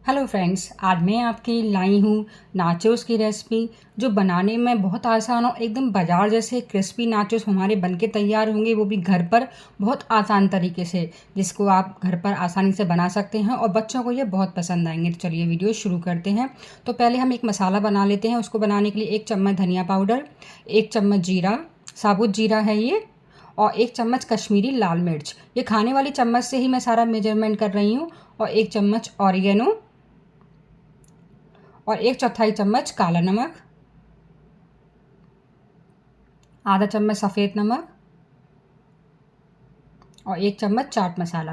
Hello friends, आज मैं आपके लाई हूँ नाचोस की रेसिपी जो बनाने में बहुत आसान और एकदम बाजार जैसे क्रिस्पी नाचोस हमारे बनके तैयार होंगे, वो भी घर पर बहुत आसान तरीके से, जिसको आप घर पर आसानी से बना सकते हैं और बच्चों को ये बहुत पसंद आएंगे। तो चलिए वीडियो शुरू करते हैं। तो पहले हम एक मसाला बना लेते हैं। उसको बनाने के लिए 1 चम्मच धनिया पाउडर, 1 चम्मच जीरा, साबुत जीरा है ये, और 1 चम्मच कश्मीरी लाल मिर्च। ये खाने वाली चम्मच से ही मैं सारा मेजरमेंट कर रही हूँ। और 1 चम्मच ऑरिगेनो और 1/4 चम्मच काला नमक, आधा चम्मच सफ़ेद नमक और 1 चम्मच चाट मसाला।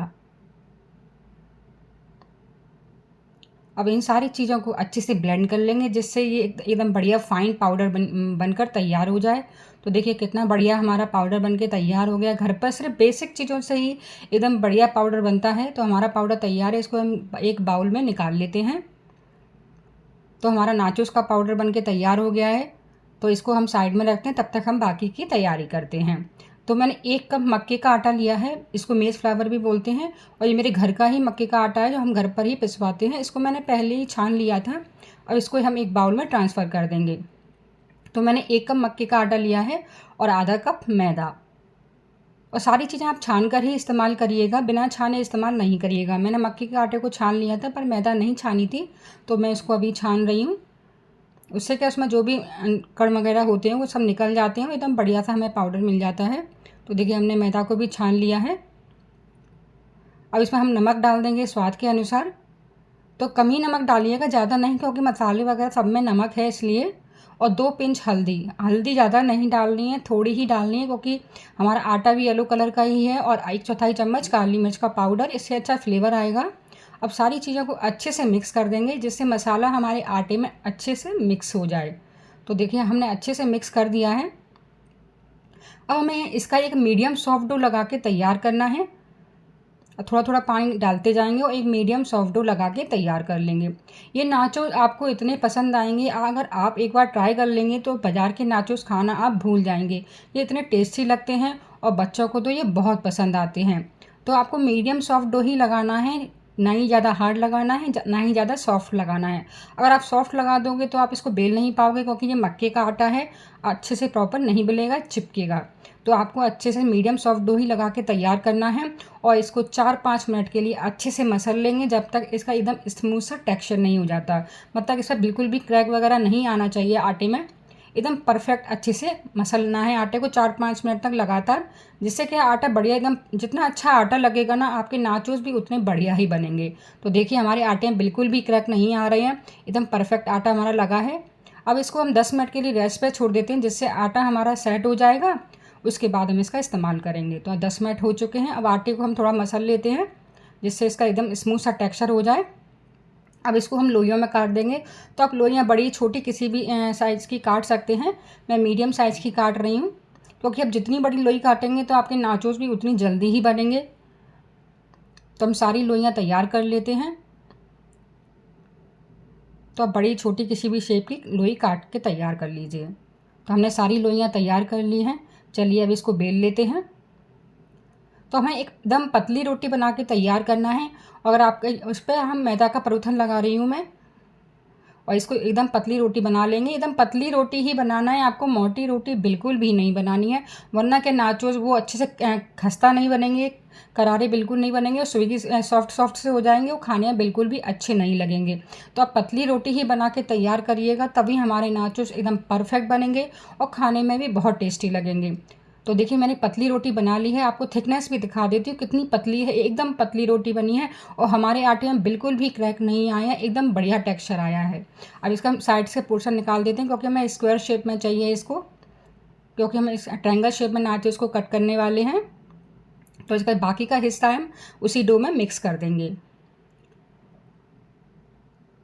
अब इन सारी चीज़ों को अच्छे से ब्लेंड कर लेंगे, जिससे ये एकदम बढ़िया फाइन पाउडर बनकर तैयार हो जाए। तो देखिए कितना बढ़िया हमारा पाउडर बनके तैयार हो गया। घर पर सिर्फ बेसिक चीज़ों से ही एकदम बढ़िया पाउडर बनता है। तो हमारा पाउडर तैयार है। इसको हम एक बाउल में निकाल लेते हैं। तो हमारा नाचोस का पाउडर बनके तैयार हो गया है। तो इसको हम साइड में रखते हैं, तब तक हम बाकी की तैयारी करते हैं। तो मैंने 1 कप मक्के का आटा लिया है। इसको मेज़ फ्लावर भी बोलते हैं और ये मेरे घर का ही मक्के का आटा है जो हम घर पर ही पिसवाते हैं। इसको मैंने पहले ही छान लिया था और इसको हम एक बाउल में ट्रांसफ़र कर देंगे। तो मैंने 1 कप मक्के का आटा लिया है और आधा कप मैदा। और सारी चीज़ें आप छान कर ही इस्तेमाल करिएगा, बिना छाने इस्तेमाल नहीं करिएगा। मैंने मक्के के आटे को छान लिया था पर मैदा नहीं छानी थी, तो मैं इसको अभी छान रही हूँ। उससे क्या उसमें जो भी कण वगैरह होते हैं वो सब निकल जाते हैं, एकदम बढ़िया सा हमें पाउडर मिल जाता है। तो देखिए हमने मैदा को भी छान लिया है। अब इसमें हम नमक डाल देंगे स्वाद के अनुसार। तो कम ही नमक डालिएगा, ज़्यादा नहीं, क्योंकि मसाले वगैरह सब में नमक है इसलिए। और 2 पिंच हल्दी। हल्दी ज़्यादा नहीं डालनी है, थोड़ी ही डालनी है, क्योंकि हमारा आटा भी येलो कलर का ही है। और 1/4 चम्मच काली मिर्च का पाउडर, इससे अच्छा फ्लेवर आएगा। अब सारी चीज़ों को अच्छे से मिक्स कर देंगे, जिससे मसाला हमारे आटे में अच्छे से मिक्स हो जाए। तो देखिए हमने अच्छे से मिक्स कर दिया है। अब हमें इसका एक मीडियम सॉफ्ट डो लगा के तैयार करना है। थोड़ा थोड़ा पानी डालते जाएंगे और एक मीडियम सॉफ्ट डो लगा के तैयार कर लेंगे। ये नाचोस आपको इतने पसंद आएंगे, अगर आप एक बार ट्राई कर लेंगे तो बाज़ार के नाचोस खाना आप भूल जाएंगे। ये इतने टेस्टी लगते हैं और बच्चों को तो ये बहुत पसंद आते हैं। तो आपको मीडियम सॉफ्ट डो ही लगाना है, ना ही ज़्यादा हार्ड लगाना है, ना ही ज़्यादा सॉफ्ट लगाना है। अगर आप सॉफ्ट लगा दोगे तो आप इसको बेल नहीं पाओगे, क्योंकि ये मक्के का आटा है, अच्छे से प्रॉपर नहीं बेलेगा, चिपकेगा। तो आपको अच्छे से मीडियम सॉफ्ट डो ही लगा के तैयार करना है और इसको 4-5 मिनट के लिए अच्छे से मसल लेंगे, जब तक इसका एकदम स्मूथ सा टेक्सचर नहीं हो जाता। मतलब इसका बिल्कुल भी क्रैक वगैरह नहीं आना चाहिए आटे में। एकदम परफेक्ट अच्छे से मसलना है आटे को 4-5 मिनट तक लगातार, जिससे कि आटा बढ़िया एकदम, जितना अच्छा आटा लगेगा ना आपके नाचोस भी उतने बढ़िया ही बनेंगे। तो देखिए हमारे आटे में बिल्कुल भी क्रैक नहीं आ रहे हैं, एकदम परफेक्ट आटा हमारा लगा है। अब इसको हम 10 मिनट के लिए रेस्ट पे छोड़ देते हैं, जिससे आटा हमारा सेट हो जाएगा। उसके बाद हम इसका इस्तेमाल करेंगे। तो 10 मिनट हो चुके हैं। अब आटे को हम थोड़ा मसल लेते हैं, जिससे इसका एकदम स्मूथ सा टेक्सचर हो जाए। अब इसको हम लोइयों में काट देंगे। तो आप लोइयाँ बड़ी छोटी किसी भी साइज़ की काट सकते हैं। मैं मीडियम साइज़ की काट रही हूँ, क्योंकि अब जितनी बड़ी लोई काटेंगे तो आपके नाचोस भी उतनी जल्दी ही बनेंगे। तो हम सारी लोइयाँ तैयार कर लेते हैं। तो आप बड़ी छोटी किसी भी शेप की लोई काट के तैयार कर लीजिए। तो हमने सारी लोइयाँ तैयार कर ली हैं। चलिए अब इसको बेल लेते हैं। तो हमें एकदम पतली रोटी बना के तैयार करना है। अगर आपके उस पर हम मैदा का परूथन लगा रही हूँ मैं, और इसको एकदम पतली रोटी बना लेंगे। एकदम पतली रोटी ही बनाना है आपको, मोटी रोटी बिल्कुल भी नहीं बनानी है, वरना के नाचोस वो अच्छे से खस्ता नहीं बनेंगे, करारे बिल्कुल नहीं बनेंगे और स्विगी सॉफ्ट सॉफ्ट से हो जाएंगे, वो खाने में बिल्कुल भी अच्छे नहीं लगेंगे। तो आप पतली रोटी ही बना के तैयार करिएगा, तभी हमारे नाचोस एकदम परफेक्ट बनेंगे और खाने में भी बहुत टेस्टी लगेंगे। तो देखिए मैंने पतली रोटी बना ली है। आपको थिकनेस भी दिखा देती हूँ कितनी पतली है, एकदम पतली रोटी बनी है और हमारे आटे में बिल्कुल भी क्रैक नहीं आया है, एकदम बढ़िया टेक्सचर आया है। अब इसका हम साइड से पोर्शन निकाल देते हैं, क्योंकि हमें स्क्वायर शेप में चाहिए इसको, क्योंकि हम इस ट्रायंगल शेप में नाचोस को कट करने वाले हैं। तो इसका बाकी का हिस्सा हम उसी डो में मिक्स कर देंगे।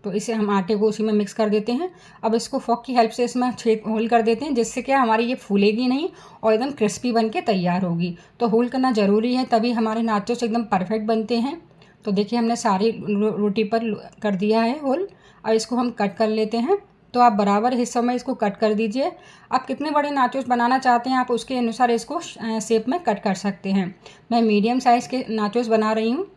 तो इसे हम आटे को उसी में मिक्स कर देते हैं। अब इसको फोक की हेल्प से इसमें छेद होल कर देते हैं, जिससे क्या हमारी ये फूलेगी नहीं और एकदम क्रिस्पी बन के तैयार होगी। तो होल करना ज़रूरी है, तभी हमारे नाचोस एकदम परफेक्ट बनते हैं। तो देखिए हमने सारी रोटी पर कर दिया है होल। अब इसको हम कट कर लेते हैं। तो आप बराबर हिस्सों में इसको कट कर दीजिए। आप कितने बड़े नाचोस बनाना चाहते हैं आप उसके अनुसार इसको शेप में कट कर सकते हैं। मैं मीडियम साइज़ के नाचोस बना रही हूँ।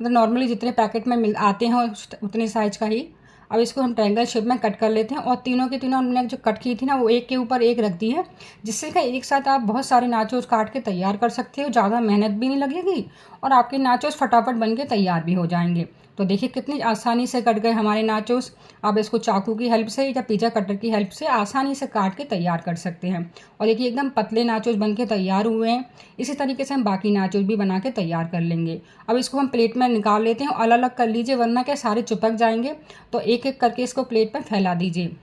मतलब नॉर्मली जितने पैकेट में मिल आते हैं उतने साइज़ का ही। अब इसको हम ट्रायंगल शेप में कट कर लेते हैं और तीनों के तीनों हमने जो कट की थी ना वो एक के ऊपर एक रख दी है, जिससे कि एक साथ आप बहुत सारे नाचोस काट के तैयार कर सकते हो। ज़्यादा मेहनत भी नहीं लगेगी और आपके नाचोस फटाफट बन के तैयार भी हो जाएंगे। तो देखिए कितनी आसानी से कट गए हमारे नाचोस। आप इसको चाकू की हेल्प से या पिज़्ज़ा कटर की हेल्प से आसानी से काट के तैयार कर सकते हैं। और देखिए एकदम पतले नाचोस बन के तैयार हुए हैं। इसी तरीके से हम बाकी नाचोस भी बना के तैयार कर लेंगे। अब इसको हम प्लेट में निकाल लेते हैं और अलग अलग कर लीजिए, वरना क्या सारे चिपक जाएंगे। तो एक एक करके इसको प्लेट पर फैला दीजिए।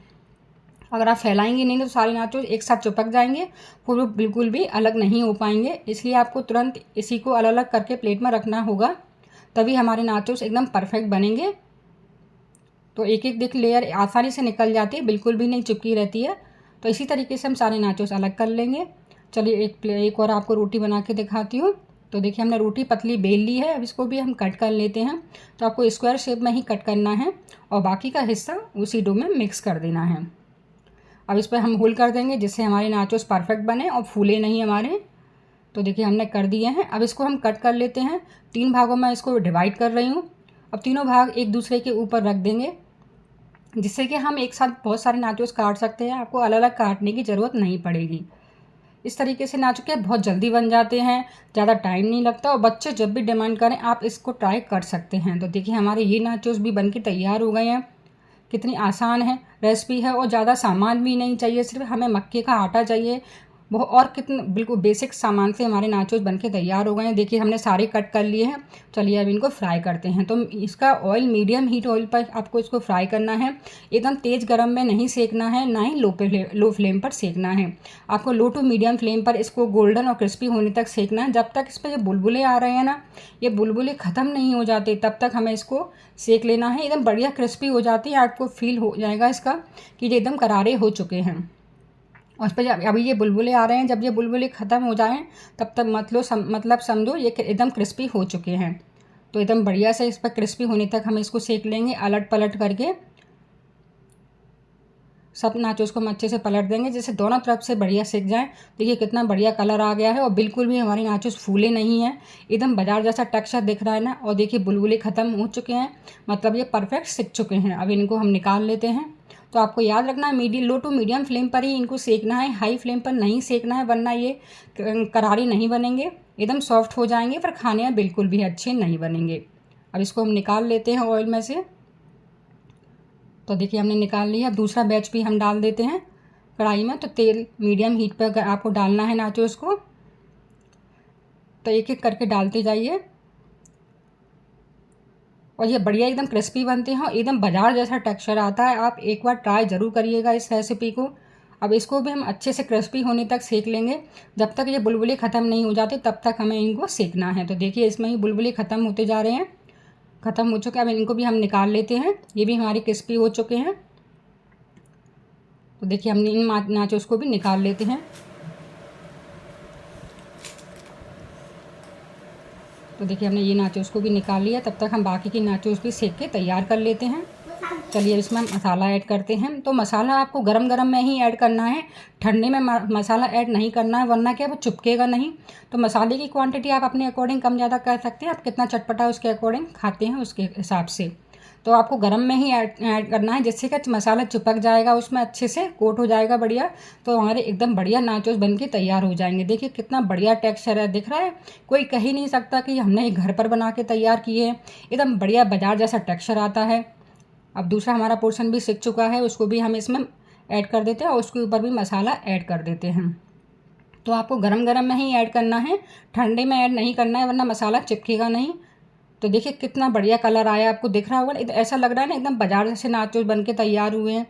अगर आप फैलाएंगे नहीं तो सारे नाचोस एक साथ चिपक जाएंगे, फिर वो बिल्कुल भी अलग नहीं हो पाएंगे। इसलिए आपको तुरंत इसी को अलग अलग करके प्लेट में रखना होगा, तभी हमारे नाचोस एकदम परफेक्ट बनेंगे। तो एक एक देख लेयर आसानी से निकल जाती है, बिल्कुल भी नहीं चिपकी रहती है। तो इसी तरीके से हम सारे नाचोस अलग कर लेंगे। चलिए एक और आपको रोटी बना के दिखाती हूँ। तो देखिए हमने रोटी पतली बेल ली है, अब इसको भी हम कट कर लेते हैं। तो आपको स्क्वायर शेप में ही कट करना है और बाकी का हिस्सा उसी डो में मिक्स कर देना है। अब इस पर हम होल कर देंगे जिससे हमारे नाचोस परफेक्ट बने और फूले नहीं हमारे। तो देखिए हमने कर दिए हैं। अब इसको हम कट कर लेते हैं। 3 भागों में इसको डिवाइड कर रही हूँ। अब तीनों भाग एक दूसरे के ऊपर रख देंगे, जिससे कि हम एक साथ बहुत सारे नाचोस काट सकते हैं। आपको अलग अलग काटने की ज़रूरत नहीं पड़ेगी। इस तरीके से नाचो के बहुत जल्दी बन जाते हैं, ज़्यादा टाइम नहीं लगता और बच्चे जब भी डिमांड करें आप इसको ट्राई कर सकते हैं। तो देखिए हमारे ये नाचोस भी बन के तैयार हो गए हैं। कितनी आसान है रेसिपी है और ज़्यादा सामान भी नहीं चाहिए, सिर्फ हमें मक्के का आटा चाहिए वो, और कितने बिल्कुल बेसिक सामान से हमारे नाचोस बनके तैयार हो गए हैं। देखिए हमने सारे कट कर लिए हैं। चलिए अब इनको फ्राई करते हैं। तो इसका ऑयल मीडियम हीट ऑयल पर आपको इसको फ्राई करना है। एकदम तेज़ गरम में नहीं सेकना है, ना ही लो फ्लेम पर सेकना है। आपको लो टू मीडियम फ्लेम पर इसको गोल्डन और क्रिस्पी होने तक सेकना है। जब तक इस पर जो बुलबुले आ रहे हैं ना, ये बुलबुले ख़त्म नहीं हो जाते तब तक हमें इसको सेक लेना है। एकदम बढ़िया क्रिस्पी हो जाती है, आपको फील हो जाएगा इसका कि ये एकदम करारे हो चुके हैं। और इस पर जब अभी ये बुलबुले आ रहे हैं, जब ये बुलबुले ख़त्म हो जाएं तब तक मतलब समझो ये एकदम क्रिस्पी हो चुके हैं। तो एकदम बढ़िया से इस पर क्रिस्पी होने तक हम इसको सेक लेंगे, अलट पलट करके। सब नाचोस को हम अच्छे से पलट देंगे जिससे दोनों तरफ से बढ़िया सेक जाए। देखिए कितना बढ़िया कलर आ गया है और बिल्कुल भी हमारे नाचोस फूले नहीं हैं, एकदम बाजार जैसा टेक्सचर दिख रहा है ना। और देखिए बुलबुले ख़त्म हो चुके हैं, मतलब ये परफेक्ट सिक चुके हैं। अब इनको हम निकाल लेते हैं। तो आपको याद रखना है लो टू मीडियम फ्लेम पर ही इनको सेकना है, हाई फ्लेम पर नहीं सेकना है, वरना ये करारी नहीं बनेंगे, एकदम सॉफ्ट हो जाएंगे पर खाने में बिल्कुल भी अच्छे नहीं बनेंगे। अब इसको हम निकाल लेते हैं ऑयल में से। तो देखिए हमने निकाल लिया। अब दूसरा बैच भी हम डाल देते हैं कढ़ाई में। तो तेल मीडियम हीट पर आपको डालना है नाचोस को, तो एक एक करके डालते जाइए और ये बढ़िया एकदम क्रिस्पी बनते हैं, एकदम बाजार जैसा टेक्सचर आता है। आप एक बार ट्राई ज़रूर करिएगा इस रेसिपी को। अब इसको भी हम अच्छे से क्रिस्पी होने तक सेक लेंगे। जब तक ये बुलबुले ख़त्म नहीं हो जाते तब तक हमें इनको सेकना है। तो देखिए इसमें ही बुलबुले ख़त्म होते जा रहे हैं, ख़त्म हो चुके हैं। अब इनको भी हम निकाल लेते हैं, ये भी हमारे क्रिस्पी हो चुके हैं। तो देखिए हमने इन नाचोस को भी निकाल लेते हैं। तो देखिए हमने ये नाचोस को भी निकाल लिया। तब तक हम बाकी की नाचोस भी सेक के तैयार कर लेते हैं। चलिए इसमें हम मसाला ऐड करते हैं। तो मसाला आपको गरम गरम में ही ऐड करना है, ठंडे में मसाला ऐड नहीं करना है, वरना क्या वो चिपकेगा नहीं। तो मसाले की क्वांटिटी आप अपने अकॉर्डिंग कम ज़्यादा कर सकते हैं, आप कितना चटपटा उसके अकॉर्डिंग खाते हैं उसके हिसाब से। तो आपको गरम में ही ऐड करना है, जिससे कि मसाला चिपक जाएगा उसमें, अच्छे से कोट हो जाएगा बढ़िया। तो हमारे एकदम बढ़िया नाचोस बन के तैयार हो जाएंगे। देखिए कितना बढ़िया टेक्सचर है, दिख रहा है। कोई कह ही नहीं सकता कि हमने ये घर पर बना के तैयार किए हैं, एकदम बढ़िया बाजार जैसा टेक्सचर आता है। अब दूसरा हमारा पोर्शन भी सिक चुका है, उसको भी हम इसमें ऐड कर देते हैं और उसके ऊपर भी मसाला ऐड कर देते हैं। तो आपको गरम गरम में ही ऐड करना है, ठंडे में ऐड नहीं करना है, वरना मसाला चिपकेगा नहीं। तो देखिए कितना बढ़िया कलर आया, आपको दिख रहा होगा ना, ऐसा लग रहा है ना एकदम बाजार जैसे नाचोस बन के तैयार हुए हैं।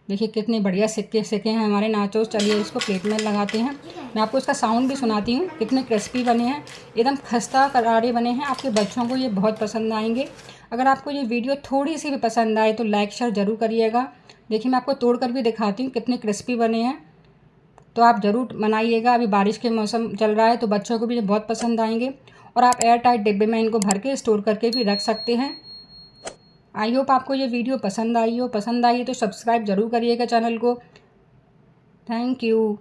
देखिए कितने बढ़िया सेके हैं हमारे नाचोस। चलिए इसको प्लेट में लगाते हैं। मैं आपको इसका साउंड भी सुनाती हूँ, कितने क्रिस्पी बने हैं, एकदम खस्ता करारे बने हैं। आपके बच्चों को ये बहुत पसंद आएंगे। अगर आपको ये वीडियो थोड़ी सी भी पसंद आए तो लाइक शेयर ज़रूर करिएगा। देखिए मैं आपको तोड़ कर भी दिखाती हूँ कितने क्रिस्पी बने हैं। तो आप ज़रूर बनाइएगा, अभी बारिश के मौसम चल रहा है तो बच्चों को भी ये बहुत पसंद आएंगे। और आप एयर टाइट डिब्बे में इनको भर के स्टोर करके भी रख सकते हैं। आई होप आपको ये वीडियो पसंद आई है तो सब्सक्राइब ज़रूर करिएगा चैनल को। Thank you.